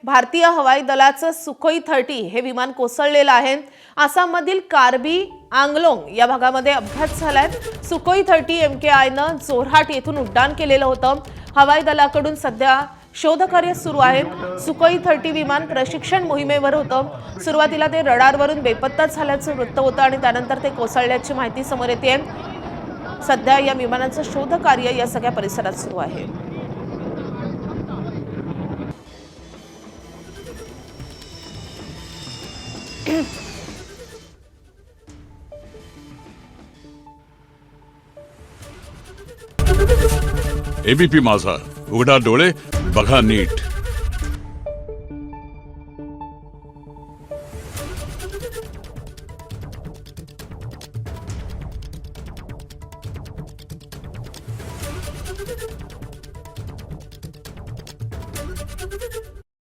भारतीय हवाई दलाचं सुखोई 30 हे विमान कोसळलेलं आहे। आसाममधील कार्बी आंगलोंग या भागामध्ये अपघात झालाय। सुखोई 30 MKIनं जोरहाट येथून उड्डाण केलेलं होतं। हवाई दलाकडून सध्या शोधकार्य सुरू आहे। सुखोई 30 विमान प्रशिक्षण मोहिमेवर होतं। सुरुवातीला ते रडारवरून बेपत्ता झाल्याचं वृत्त होतं आणि त्यानंतर ते कोसळल्याची माहिती समोर येते। सध्या या विमानाचं शोधकार्य या सगळ्या परिसरात सुरू आहे। एबीपी माझा, उघडा डोळे बघा नीट।